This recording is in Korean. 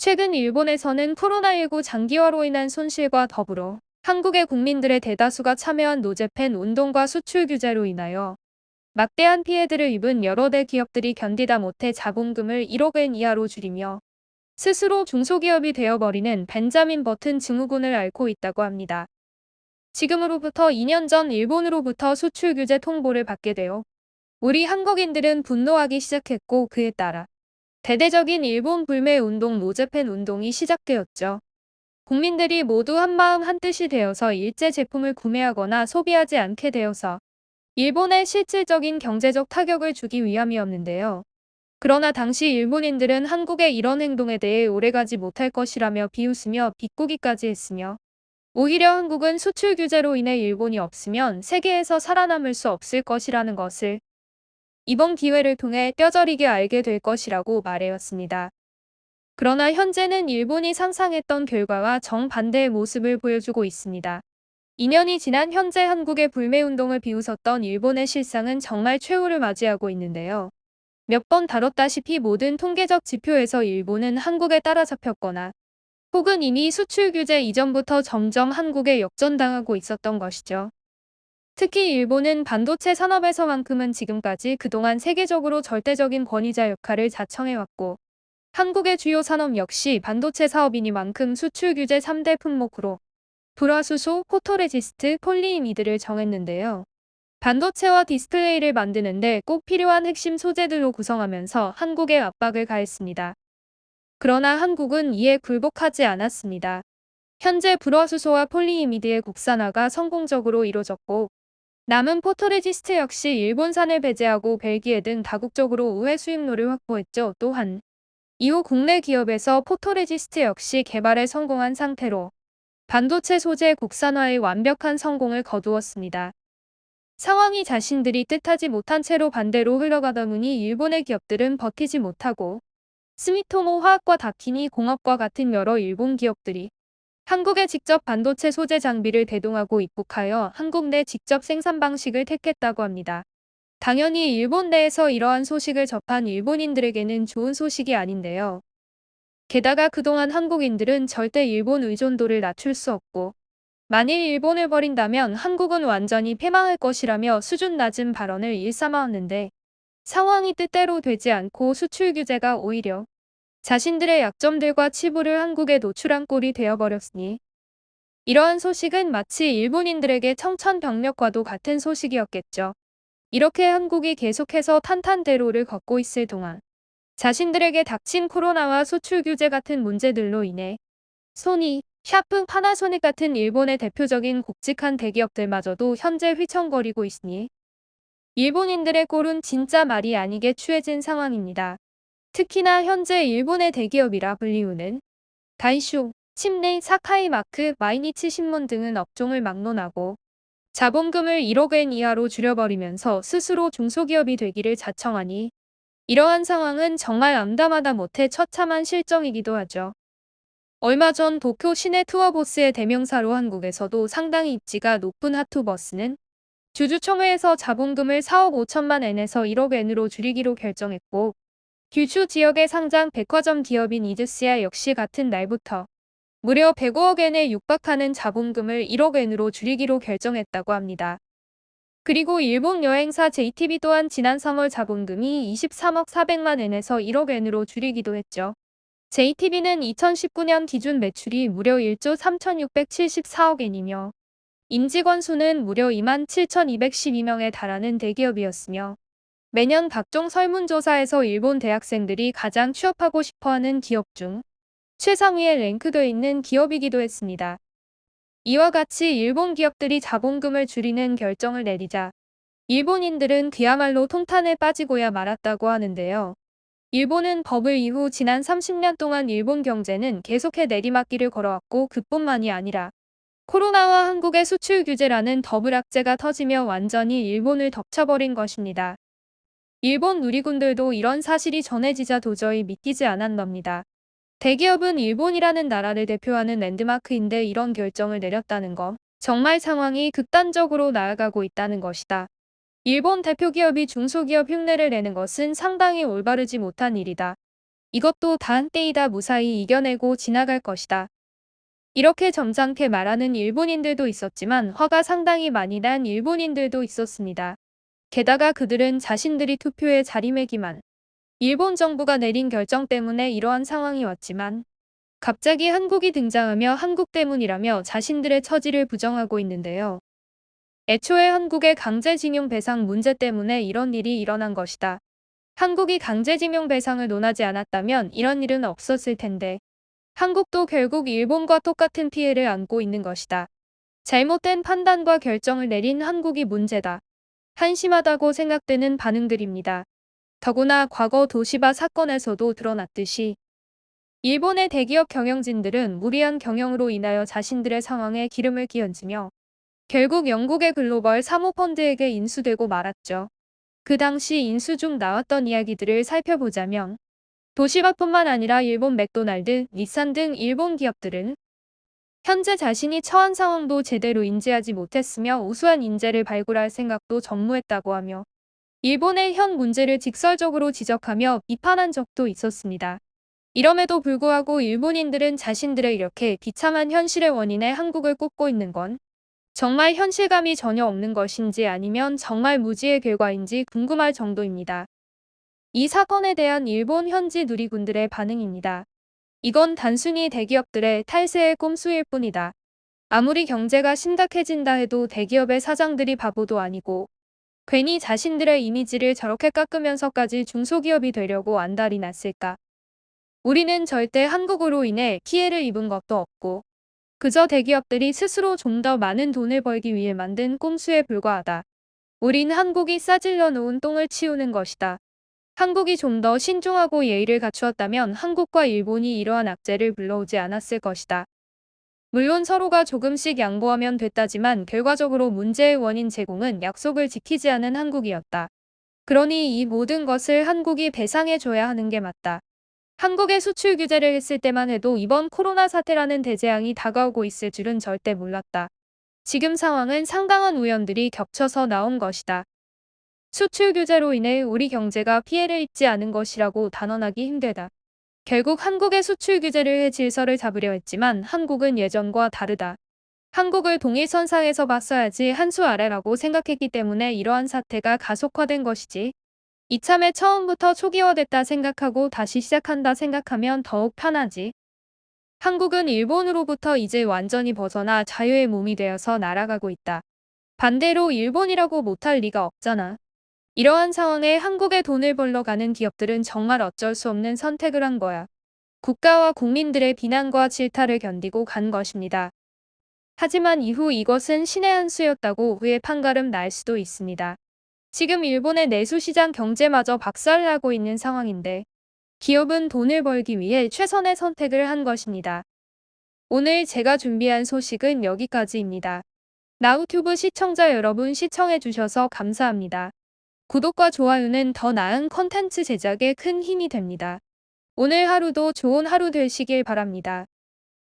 최근 일본에서는 코로나19 장기화로 인한 손실과 더불어 한국의 국민들의 대다수가 참여한 노재팬 운동과 수출 규제로 인하여 막대한 피해들을 입은 여러 대 기업들이 견디다 못해 자본금을 1억 엔 이하로 줄이며 스스로 중소기업이 되어버리는 벤자민 버튼 증후군을 앓고 있다고 합니다. 지금으로부터 2년 전 일본으로부터 수출 규제 통보를 받게 되어 우리 한국인들은 분노하기 시작했고, 그에 따라 대대적인 일본 불매 운동 노재팬 운동이 시작되었죠. 국민들이 모두 한마음 한뜻이 되어서 일제 제품을 구매하거나 소비하지 않게 되어서 일본에 실질적인 경제적 타격을 주기 위함이었는데요. 그러나 당시 일본인들은 한국의 이런 행동에 대해 오래가지 못할 것이라며 비웃으며 비꼬기까지 했으며, 오히려 한국은 수출 규제로 인해 일본이 없으면 세계에서 살아남을 수 없을 것이라는 것을 이번 기회를 통해 뼈저리게 알게 될 것이라고 말해왔습니다. 그러나 현재는 일본이 상상했던 결과와 정반대의 모습을 보여주고 있습니다. 2년이 지난 현재 한국의 불매운동을 비웃었던 일본의 실상은 정말 최후를 맞이하고 있는데요. 몇 번 다뤘다시피 모든 통계적 지표에서 일본은 한국에 따라잡혔거나 혹은 이미 수출 규제 이전부터 점점 한국에 역전당하고 있었던 것이죠. 특히 일본은 반도체 산업에서만큼은 지금까지 그동안 세계적으로 절대적인 권위자 역할을 자청해왔고, 한국의 주요 산업 역시 반도체 사업이니만큼 수출 규제 3대 품목으로 불화수소, 포토레지스트, 폴리이미드를 정했는데요. 반도체와 디스플레이를 만드는데 꼭 필요한 핵심 소재들로 구성하면서 한국에 압박을 가했습니다. 그러나 한국은 이에 굴복하지 않았습니다. 현재 불화수소와 폴리이미드의 국산화가 성공적으로 이뤄졌고, 남은 포토레지스트 역시 일본산을 배제하고 벨기에 등 다국적으로 우회 수입로를 확보했죠. 또한 이후 국내 기업에서 포토레지스트 역시 개발에 성공한 상태로 반도체 소재 국산화의 완벽한 성공을 거두었습니다. 상황이 자신들이 뜻하지 못한 채로 반대로 흘러가다 보니 일본의 기업들은 버티지 못하고 스미토모 화학과 다키니 공업과 같은 여러 일본 기업들이 한국에 직접 반도체 소재 장비를 대동하고 입국하여 한국 내 직접 생산 방식을 택했다고 합니다. 당연히 일본 내에서 이러한 소식을 접한 일본인들에게는 좋은 소식이 아닌데요. 게다가 그동안 한국인들은 절대 일본 의존도를 낮출 수 없고, 만일 일본을 버린다면 한국은 완전히 패망할 것이라며 수준 낮은 발언을 일삼아왔는데, 상황이 뜻대로 되지 않고 수출 규제가 오히려 자신들의 약점들과 치부를 한국에 노출한 꼴이 되어버렸으니, 이러한 소식은 마치 일본인들에게 청천벽력과도 같은 소식이었겠죠. 이렇게 한국이 계속해서 탄탄대로를 걷고 있을 동안 자신들에게 닥친 코로나와 수출 규제 같은 문제들로 인해 소니, 샤프, 파나소닉 같은 일본의 대표적인 굵직한 대기업들마저도 현재 휘청거리고 있으니 일본인들의 꼴은 진짜 말이 아니게 추해진 상황입니다. 특히나 현재 일본의 대기업이라 불리우는 다이쇼, 침레, 사카이마크, 마이니치 신문 등은 업종을 막론하고 자본금을 1억 엔 이하로 줄여버리면서 스스로 중소기업이 되기를 자청하니, 이러한 상황은 정말 암담하다 못해 처참한 실정이기도 하죠. 얼마 전 도쿄 시내 투어버스의 대명사로 한국에서도 상당히 입지가 높은 하투버스는 주주총회에서 자본금을 4억 5천만 엔에서 1억 엔으로 줄이기로 결정했고, 규슈 지역의 상장 백화점 기업인 이즈스야 역시 같은 날부터 무려 105억 엔에 육박하는 자본금을 1억 엔으로 줄이기로 결정했다고 합니다. 그리고 일본 여행사 JTB 또한 지난 3월 자본금이 23억 4백만 엔에서 1억 엔으로 줄이기도 했죠. JTB는 2019년 기준 매출이 무려 1조 3,674억 엔이며 임직원 수는 무려 27,212명에 달하는 대기업이었으며, 매년 각종 설문조사에서 일본 대학생들이 가장 취업하고 싶어하는 기업 중 최상위에 랭크되어 있는 기업이기도 했습니다. 이와 같이 일본 기업들이 자본금을 줄이는 결정을 내리자 일본인들은 그야말로 통탄에 빠지고야 말았다고 하는데요. 일본은 버블 이후 지난 30년 동안 일본 경제는 계속해 내리막길을 걸어왔고, 그뿐만이 아니라 코로나와 한국의 수출 규제라는 더블 악재가 터지며 완전히 일본을 덮쳐버린 것입니다. 일본 누리꾼들도 이런 사실이 전해지자 도저히 믿기지 않았답니다. 대기업은 일본이라는 나라를 대표하는 랜드마크인데 이런 결정을 내렸다는 것, 정말 상황이 극단적으로 나아가고 있다는 것이다. 일본 대표 기업이 중소기업 흉내를 내는 것은 상당히 올바르지 못한 일이다. 이것도 다 한때이다 무사히 이겨내고 지나갈 것이다. 이렇게 점잖게 말하는 일본인들도 있었지만 화가 상당히 많이 난 일본인들도 있었습니다. 게다가 그들은 자신들이 투표에 자리매김한 일본 정부가 내린 결정 때문에 이러한 상황이 왔지만 갑자기 한국이 등장하며 한국 때문이라며 자신들의 처지를 부정하고 있는데요. 애초에 한국의 강제징용 배상 문제 때문에 이런 일이 일어난 것이다. 한국이 강제징용 배상을 논하지 않았다면 이런 일은 없었을 텐데 한국도 결국 일본과 똑같은 피해를 안고 있는 것이다. 잘못된 판단과 결정을 내린 한국이 문제다. 한심하다고 생각되는 반응들입니다. 더구나 과거 도시바 사건에서도 드러났듯이 일본의 대기업 경영진들은 무리한 경영으로 인하여 자신들의 상황에 기름을 끼얹으며 결국 영국의 글로벌 사모펀드에게 인수되고 말았죠. 그 당시 인수 중 나왔던 이야기들을 살펴보자면 도시바뿐만 아니라 일본 맥도날드, 닛산 등 일본 기업들은 현재 자신이 처한 상황도 제대로 인지하지 못했으며 우수한 인재를 발굴할 생각도 전무했다고 하며 일본의 현 문제를 직설적으로 지적하며 비판한 적도 있었습니다. 이럼에도 불구하고 일본인들은 자신들의 이렇게 비참한 현실의 원인에 한국을 꼽고 있는 건 정말 현실감이 전혀 없는 것인지 아니면 정말 무지의 결과인지 궁금할 정도입니다. 이 사건에 대한 일본 현지 누리꾼들의 반응입니다. 이건 단순히 대기업들의 탈세의 꼼수일 뿐이다. 아무리 경제가 심각해진다 해도 대기업의 사장들이 바보도 아니고 괜히 자신들의 이미지를 저렇게 깎으면서까지 중소기업이 되려고 안달이 났을까. 우리는 절대 한국으로 인해 피해를 입은 것도 없고 그저 대기업들이 스스로 좀 더 많은 돈을 벌기 위해 만든 꼼수에 불과하다. 우린 한국이 싸질러 놓은 똥을 치우는 것이다. 한국이 좀 더 신중하고 예의를 갖추었다면 한국과 일본이 이러한 악재를 불러오지 않았을 것이다. 물론 서로가 조금씩 양보하면 됐다지만 결과적으로 문제의 원인 제공은 약속을 지키지 않은 한국이었다. 그러니 이 모든 것을 한국이 배상해줘야 하는 게 맞다. 한국의 수출 규제를 했을 때만 해도 이번 코로나 사태라는 대재앙이 다가오고 있을 줄은 절대 몰랐다. 지금 상황은 상당한 우연들이 겹쳐서 나온 것이다. 수출 규제로 인해 우리 경제가 피해를 입지 않은 것이라고 단언하기 힘들다. 결국 한국의 수출 규제를 해 질서를 잡으려 했지만 한국은 예전과 다르다. 한국을 동일선상에서 봤어야지 한 수 아래라고 생각했기 때문에 이러한 사태가 가속화된 것이지. 이참에 처음부터 초기화됐다 생각하고 다시 시작한다 생각하면 더욱 편하지. 한국은 일본으로부터 이제 완전히 벗어나 자유의 몸이 되어서 날아가고 있다. 반대로 일본이라고 못할 리가 없잖아. 이러한 상황에 한국에 돈을 벌러 가는 기업들은 정말 어쩔 수 없는 선택을 한 거야. 국가와 국민들의 비난과 질타를 견디고 간 것입니다. 하지만 이후 이것은 신의 한 수였다고 후에 판가름 날 수도 있습니다. 지금 일본의 내수시장 경제마저 박살나고 있는 상황인데 기업은 돈을 벌기 위해 최선의 선택을 한 것입니다. 오늘 제가 준비한 소식은 여기까지입니다. 나우튜브 시청자 여러분 시청해주셔서 감사합니다. 구독과 좋아요는 더 나은 컨텐츠 제작에 큰 힘이 됩니다. 오늘 하루도 좋은 하루 되시길 바랍니다.